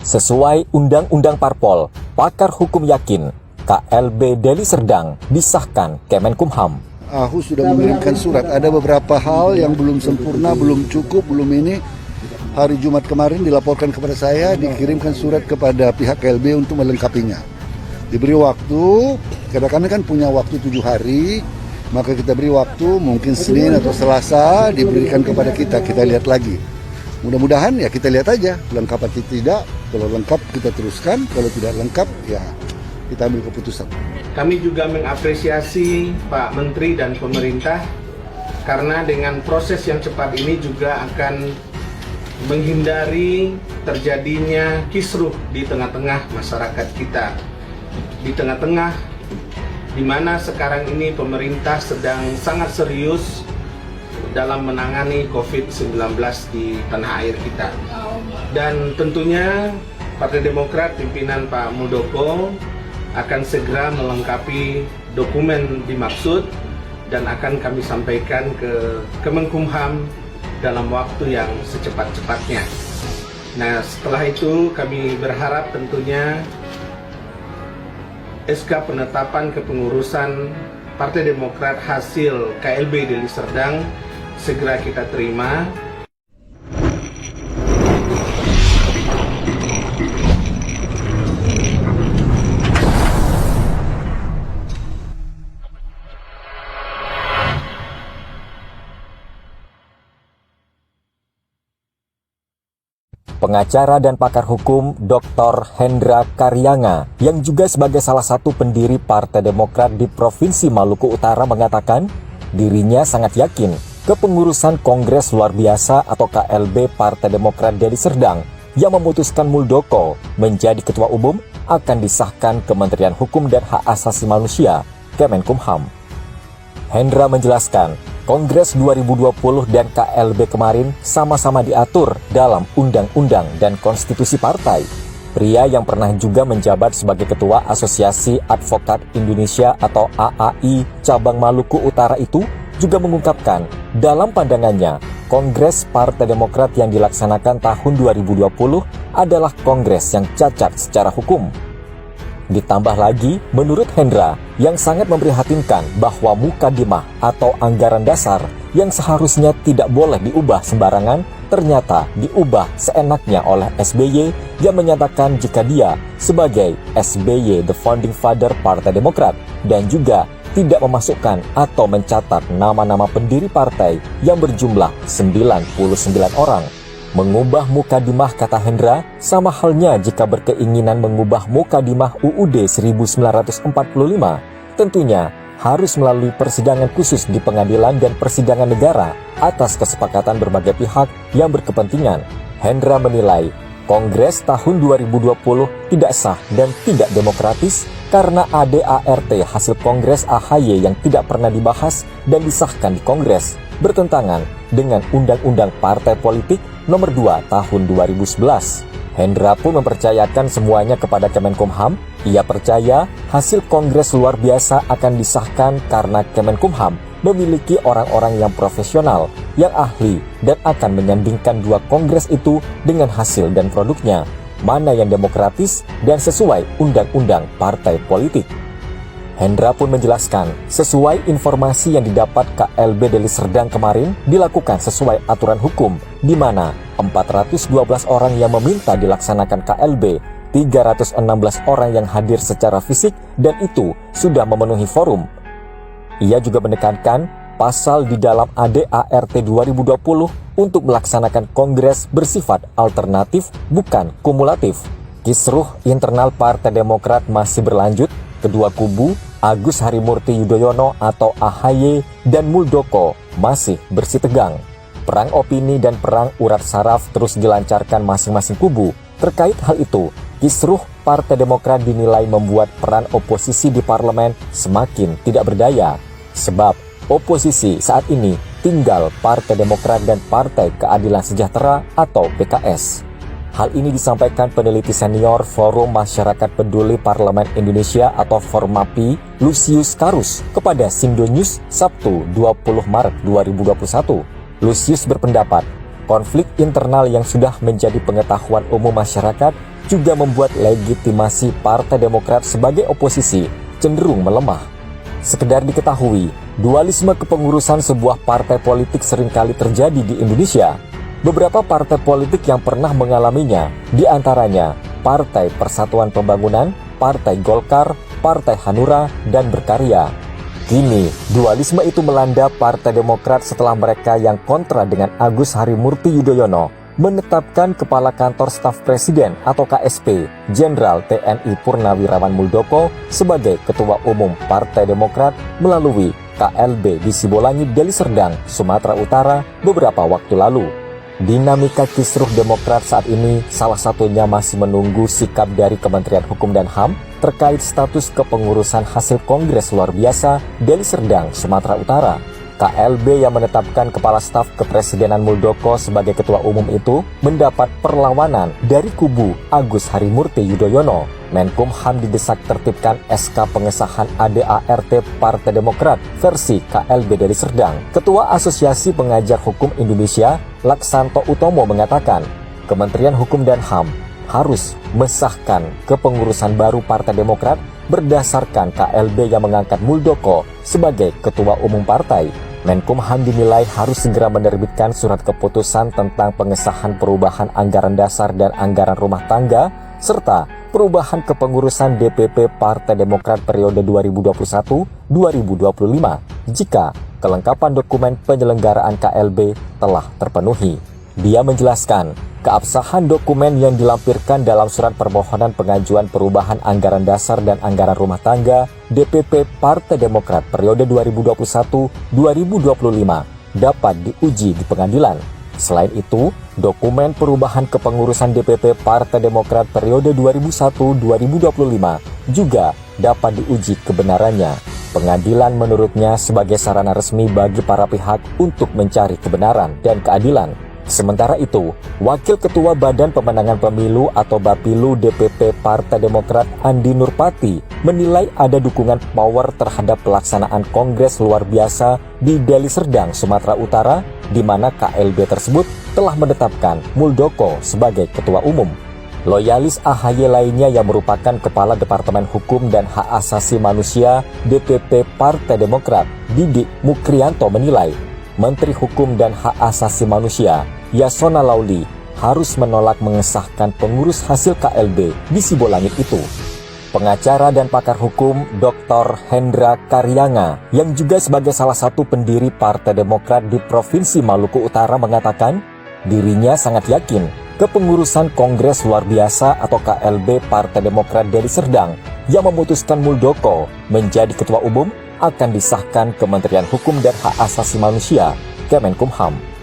Sesuai Undang-Undang Parpol, pakar hukum yakin KLB Deli Serdang disahkan Kemenkumham. Aku sudah mengirimkan surat, ada beberapa hal yang belum sempurna, belum cukup, belum ini. Hari Jumat kemarin dilaporkan kepada saya, dikirimkan surat kepada pihak KLB untuk melengkapinya. Diberi waktu, karena kami kan punya waktu 7 hari, maka kita beri waktu, mungkin Senin atau Selasa diberikan kepada kita lihat lagi. Mudah-mudahan ya kita lihat aja, lengkap atau tidak. Kalau lengkap kita teruskan, kalau tidak lengkap ya kita ambil keputusan. Kami juga mengapresiasi Pak Menteri dan pemerintah karena dengan proses yang cepat ini juga akan menghindari terjadinya kisruh di tengah-tengah masyarakat kita. Di tengah-tengah di mana sekarang ini pemerintah sedang sangat serius dalam menangani COVID-19 di tanah air kita. Dan tentunya Partai Demokrat pimpinan Pak Muldoko akan segera melengkapi dokumen dimaksud dan akan kami sampaikan ke Kemenkumham dalam waktu yang secepat-cepatnya. Nah, setelah itu kami berharap tentunya SK penetapan kepengurusan Partai Demokrat hasil KLB Deli Serdang segera kita terima. Pengacara dan pakar hukum Dr. Hendra Karyanga yang juga sebagai salah satu pendiri Partai Demokrat di Provinsi Maluku Utara mengatakan dirinya sangat yakin kepengurusan Kongres Luar Biasa atau KLB Partai Demokrat Deli Serdang yang memutuskan Muldoko menjadi Ketua Umum akan disahkan Kementerian Hukum dan Hak Asasi Manusia Kemenkumham. Hendra menjelaskan Kongres 2020 dan KLB kemarin sama-sama diatur dalam undang-undang dan konstitusi partai. Pria yang pernah juga menjabat sebagai Ketua Asosiasi Advokat Indonesia atau AAI Cabang Maluku Utara itu juga mengungkapkan dalam pandangannya Kongres Partai Demokrat yang dilaksanakan tahun 2020 adalah kongres yang cacat secara hukum. Ditambah lagi, menurut Hendra, yang sangat memprihatinkan bahwa mukadimah atau anggaran dasar yang seharusnya tidak boleh diubah sembarangan, ternyata diubah seenaknya oleh SBY yang menyatakan jika dia sebagai SBY the Founding Father Partai Demokrat dan juga tidak memasukkan atau mencatat nama-nama pendiri partai yang berjumlah 99 orang. Mengubah mukadimah, kata Hendra, sama halnya jika berkeinginan mengubah mukadimah UUD 1945. Tentunya harus melalui persidangan khusus di pengadilan dan persidangan negara atas kesepakatan berbagai pihak yang berkepentingan. Hendra menilai Kongres tahun 2020 tidak sah dan tidak demokratis karena ADART hasil Kongres AHY yang tidak pernah dibahas dan disahkan di Kongres bertentangan dengan Undang-Undang Partai Politik Nomor 2 Tahun 2011. Hendra pun mempercayakan semuanya kepada Kemenkumham. Ia percaya hasil Kongres Luar Biasa akan disahkan karena Kemenkumham memiliki orang-orang yang profesional, yang ahli, dan akan menyandingkan dua kongres itu dengan hasil dan produknya, mana yang demokratis dan sesuai undang-undang partai politik. Hendra pun menjelaskan, sesuai informasi yang didapat KLB Deli Serdang kemarin dilakukan sesuai aturan hukum, di mana 412 orang yang meminta dilaksanakan KLB, 316 orang yang hadir secara fisik, dan itu sudah memenuhi forum. Ia juga menekankan pasal di dalam ADART 2020 untuk melaksanakan kongres bersifat alternatif, bukan kumulatif. Kisruh internal Partai Demokrat masih berlanjut. Kedua kubu, Agus Harimurti Yudhoyono atau AHY dan Muldoko, masih bersitegang. Perang opini dan perang urat saraf terus dilancarkan masing-masing kubu. Terkait hal itu, kisruh Partai Demokrat dinilai membuat peran oposisi di parlemen semakin tidak berdaya. Sebab oposisi saat ini tinggal Partai Demokrat dan Partai Keadilan Sejahtera atau PKS. Hal ini disampaikan peneliti senior Forum Masyarakat Peduli Parlemen Indonesia atau Formapi, Lusius Karus, kepada Sindo News Sabtu 20 Maret 2021. Lusius berpendapat, konflik internal yang sudah menjadi pengetahuan umum masyarakat juga membuat legitimasi Partai Demokrat sebagai oposisi cenderung melemah. Sekedar diketahui, dualisme kepengurusan sebuah partai politik seringkali terjadi di Indonesia. Beberapa partai politik yang pernah mengalaminya, diantaranya Partai Persatuan Pembangunan, Partai Golkar, Partai Hanura, dan Berkarya. Kini, dualisme itu melanda Partai Demokrat setelah mereka yang kontra dengan Agus Harimurti Yudhoyono menetapkan Kepala Kantor Staf Presiden atau KSP, Jenderal TNI Purnawirawan Muldoko sebagai Ketua Umum Partai Demokrat melalui KLB di Sibolangit, Deli Serdang, Sumatera Utara beberapa waktu lalu. Dinamika kisruh Demokrat saat ini salah satunya masih menunggu sikap dari Kementerian Hukum dan HAM terkait status kepengurusan hasil Kongres Luar Biasa Deli Serdang, Sumatera Utara. KLB yang menetapkan Kepala Staf Kepresidenan Muldoko sebagai Ketua Umum itu mendapat perlawanan dari kubu Agus Harimurti Yudhoyono. Menkumham didesak tertibkan SK pengesahan ADART Partai Demokrat versi KLB Deli Serdang. Ketua Asosiasi Pengajar Hukum Indonesia, Laksanto Utomo mengatakan, Kementerian Hukum dan HAM harus mesahkan kepengurusan baru Partai Demokrat berdasarkan KLB yang mengangkat Muldoko sebagai Ketua Umum Partai. Menkumham dinilai harus segera menerbitkan surat keputusan tentang pengesahan perubahan anggaran dasar dan anggaran rumah tangga, serta perubahan kepengurusan DPP Partai Demokrat periode 2021-2025 jika kelengkapan dokumen penyelenggaraan KLB telah terpenuhi. Dia menjelaskan, keabsahan dokumen yang dilampirkan dalam surat permohonan pengajuan perubahan anggaran dasar dan anggaran rumah tangga DPP Partai Demokrat periode 2021-2025 dapat diuji di pengadilan. Selain itu, dokumen perubahan kepengurusan DPP Partai Demokrat periode 2001-2025 juga dapat diuji kebenarannya. Pengadilan menurutnya sebagai sarana resmi bagi para pihak untuk mencari kebenaran dan keadilan. Sementara itu, Wakil Ketua Badan Pemenangan Pemilu atau Bapilu DPP Partai Demokrat Andi Nurpati menilai ada dukungan power terhadap pelaksanaan Kongres Luar Biasa di Deli Serdang, Sumatera Utara, di mana KLB tersebut telah menetapkan Muldoko sebagai Ketua Umum. Loyalis AHY lainnya yang merupakan Kepala Departemen Hukum dan Hak Asasi Manusia DPP Partai Demokrat, Didik Mukrianto menilai Menteri Hukum dan Hak Asasi Manusia Yasona Lauli harus menolak mengesahkan pengurus hasil KLB di Sibolangit itu. Pengacara dan pakar hukum Dr. Hendra Karyanga yang juga sebagai salah satu pendiri Partai Demokrat di Provinsi Maluku Utara mengatakan dirinya sangat yakin kepengurusan Kongres Luar Biasa atau KLB Partai Demokrat Deli Serdang yang memutuskan Muldoko menjadi Ketua Umum akan disahkan Kementerian Hukum dan Hak Asasi Manusia, Kemenkumham.